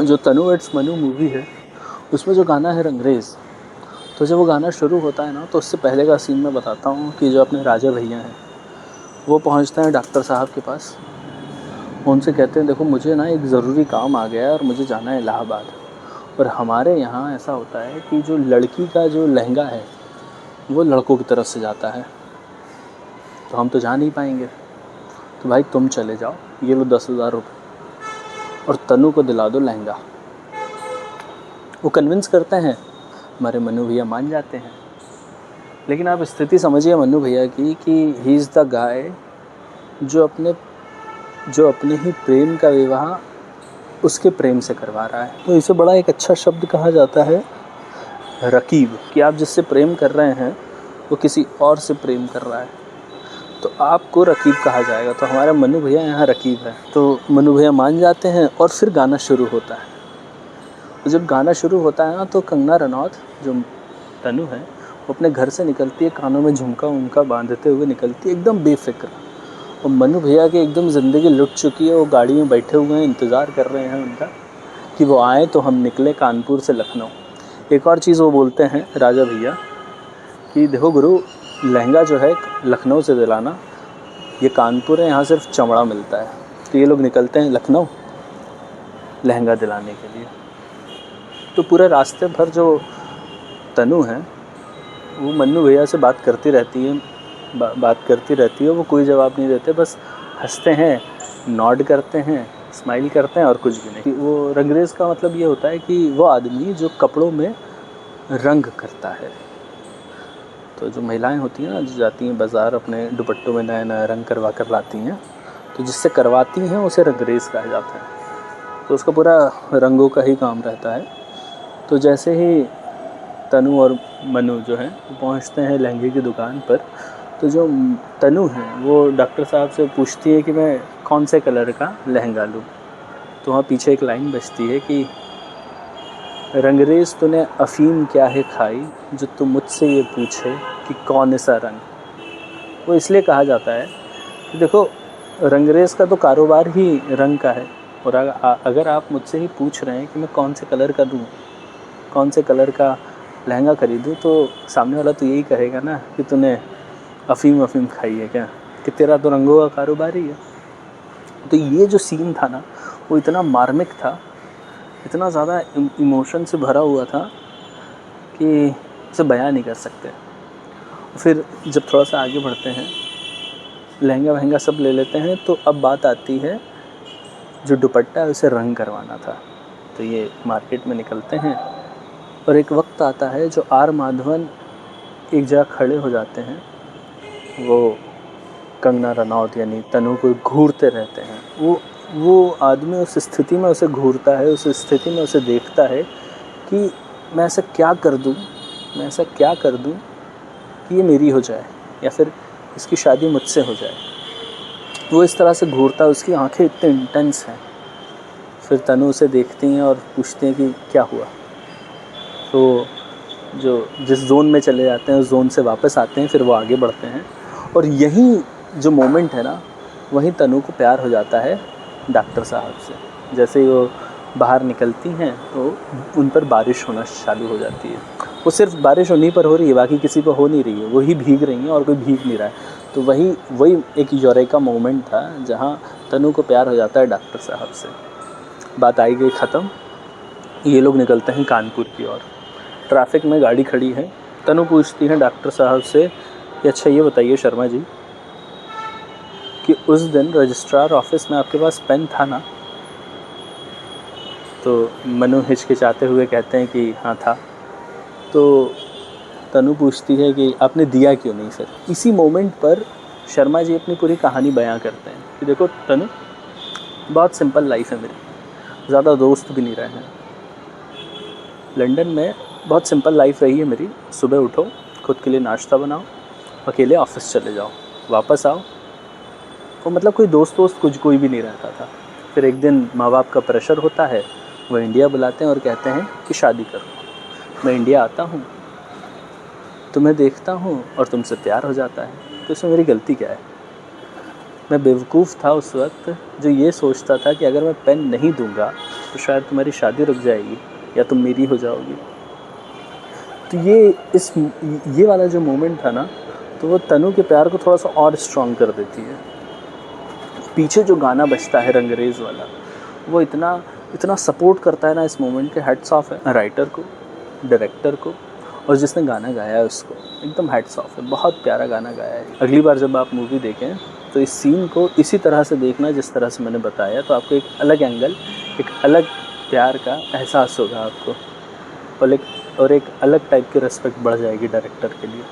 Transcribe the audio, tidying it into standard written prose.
जो तनु it's Manu movie है, उसमें जो गाना है रंगरेज, तो जब वो गाना शुरू होता है ना, तो उससे पहले का सीन मैं बताता हूँ कि जो अपने राजा भैया हैं वो पहुँचते हैं डॉक्टर साहब के पास। उनसे कहते हैं देखो मुझे ना एक ज़रूरी काम आ गया है और मुझे जाना है इलाहाबाद, और हमारे यहाँ ऐसा होता है कि जो लड़की का जो लहंगा है वो लड़कों की तरफ से जाता है, तो हम तो जा नहीं पाएंगे, तो भाई तुम चले जाओ, ये लो 10,000 रुपये और तनु को दिला दो लहंगा। वो कन्विंस करते हैं, हमारे मनु भैया मान जाते हैं। लेकिन आप स्थिति समझिए मनु भैया की कि ही इज़ द गाय जो अपने ही प्रेम का विवाह उसके प्रेम से करवा रहा है। तो इसे बड़ा एक अच्छा शब्द कहा जाता है रकीब, कि आप जिससे प्रेम कर रहे हैं वो किसी और से प्रेम कर रहा है, तो आपको रकीब कहा जाएगा। तो हमारा मनु भैया यहाँ रकीब है। तो मनु भैया मान जाते हैं और फिर गाना शुरू होता है। तो जब गाना शुरू होता है ना, तो कंगना रनौत जो तनु है वो अपने घर से निकलती है, कानों में झुमका उनका बांधते हुए निकलती है एकदम बेफिक्र। और मनु भैया की एकदम ज़िंदगी लुट चुकी है, वो गाड़ी में बैठे हुए हैं, इंतज़ार कर रहे हैं उनका कि वो आए तो हम निकले कानपुर से लखनऊ। एक और चीज़ वो बोलते हैं राजा भैया कि देखो गुरु, लहंगा जो है लखनऊ से दिलाना, ये कानपुर है, यहाँ सिर्फ चमड़ा मिलता है। तो ये लोग निकलते हैं लखनऊ लहंगा दिलाने के लिए। तो पूरे रास्ते भर जो तनु है वो मन्नू भैया से बात करती रहती है, वो कोई जवाब नहीं देते, बस हंसते हैं, नॉड करते हैं, स्माइल करते हैं और कुछ भी नहीं। वो रंगरेज का मतलब ये होता है कि वो आदमी जो कपड़ों में रंग करता है। तो जो महिलाएं होती हैं ना, जो जाती हैं बाज़ार अपने दुपट्टों में नया नया रंग करवा कर लाती हैं, तो जिससे करवाती हैं उसे रंगरेज कहा जाता है। तो उसका पूरा रंगों का ही काम रहता है। तो जैसे ही तनु और मनु जो है वो पहुँचते हैं लहंगे की दुकान पर, तो जो तनु है वो डॉक्टर साहब से पूछती है कि मैं कौन से कलर का लहंगा लूँ। तो वहाँ पीछे एक लाइन बजती है कि रंगरेज तूने अफ़ीम क्या है खाई, जो तू मुझसे ये पूछे कि कौन सा रंग। वो इसलिए कहा जाता है कि देखो रंगरेज का तो कारोबार ही रंग का है, और अगर आप मुझसे ही पूछ रहे हैं कि मैं कौन से कलर का दूँ, कौन से कलर का लहंगा खरीदूँ, तो सामने वाला तो यही कहेगा ना कि तूने अफ़ीम खाई है क्या, कि तेरा तो रंगों का कारोबार ही है। तो ये जो सीन था ना वो इतना मार्मिक था, इतना ज़्यादा इमोशन से भरा हुआ था कि उसे बयान नहीं कर सकते। फिर जब थोड़ा सा आगे बढ़ते हैं, लहंगा वहंगा सब ले लेते हैं, तो अब बात आती है जो दुपट्टा है उसे रंग करवाना था। तो ये मार्केट में निकलते हैं और एक वक्त आता है जो आर माधवन एक जगह खड़े हो जाते हैं। वो कंगना रनौत यानी तनु को घूरते रहते हैं। वो आदमी उस स्थिति में उसे घूरता है, उस स्थिति में उसे देखता है कि मैं ऐसा क्या कर दूं कि ये मेरी हो जाए, या फिर इसकी शादी मुझसे हो जाए। वो इस तरह से घूरता है, उसकी आंखें इतने इंटेंस हैं। फिर तनु उसे देखती हैं और पूछती हैं कि क्या हुआ। तो जिस जोन में चले जाते हैं उस जोन से वापस आते हैं, फिर वो आगे बढ़ते हैं। और यही जो मोमेंट है ना, वहीं तनु को प्यार हो जाता है डॉक्टर साहब से। जैसे ही वो बाहर निकलती हैं तो उन पर बारिश होना चालू हो जाती है। वो सिर्फ बारिश उन्हीं पर हो रही है, बाकी किसी पर हो नहीं रही है, वही भीग रही हैं और कोई भीग नहीं रहा है। तो वही एक यूरेका मोमेंट था जहाँ तनु को प्यार हो जाता है डॉक्टर साहब से। बात आई गई ख़त्म। ये लोग निकलते हैं कानपुर की ओर। ट्रैफिक में गाड़ी खड़ी है। तनु पूछती है डॉक्टर साहब से कि अच्छा ये बताइए शर्मा जी कि उस दिन रजिस्ट्रार ऑफिस में आपके पास पेन था ना। तो मनु हिचकिचाते हुए कहते हैं कि हाँ था। तो तनु पूछती है कि आपने दिया क्यों नहीं फिर। इसी मोमेंट पर शर्मा जी अपनी पूरी कहानी बयां करते हैं कि देखो तनु, बहुत सिंपल लाइफ है मेरी, ज़्यादा दोस्त भी नहीं रहे हैं। लंदन में बहुत सिंपल लाइफ रही है मेरी। सुबह उठो, खुद के लिए नाश्ता बनाओ, अकेले ऑफिस चले जाओ, वापस आओ। तो मतलब कोई दोस्त कोई भी नहीं रहता था। फिर एक दिन माँ बाप का प्रेशर होता है, वो इंडिया बुलाते हैं और कहते हैं कि शादी करो। मैं इंडिया आता हूँ, तुम्हें देखता हूँ और तुमसे प्यार हो जाता है। तो इसमें मेरी गलती क्या है? मैं बेवकूफ़ था उस वक्त जो ये सोचता था कि अगर मैं पेन नहीं दूंगा तो शायद तुम्हारी शादी रुक जाएगी या तुम मेरी हो जाओगी। तो ये वाला जो मोमेंट था ना, तो वो तनु के प्यार को थोड़ा सा और स्ट्रॉन्ग कर देती है। पीछे जो गाना बजता है रंगरेज़ वाला, वो इतना इतना सपोर्ट करता है ना इस मोमेंट के। हैट्स ऑफ है राइटर को, डायरेक्टर को, और जिसने गाना गाया है उसको, एकदम हैट्स ऑफ है। बहुत प्यारा गाना गाया है। अगली बार जब आप मूवी देखें तो इस सीन को इसी तरह से देखना जिस तरह से मैंने बताया, तो आपको एक अलग एंगल, एक अलग प्यार का एहसास होगा आपको, और एक अलग टाइप की रिस्पेक्ट बढ़ जाएगी डायरेक्टर के लिए।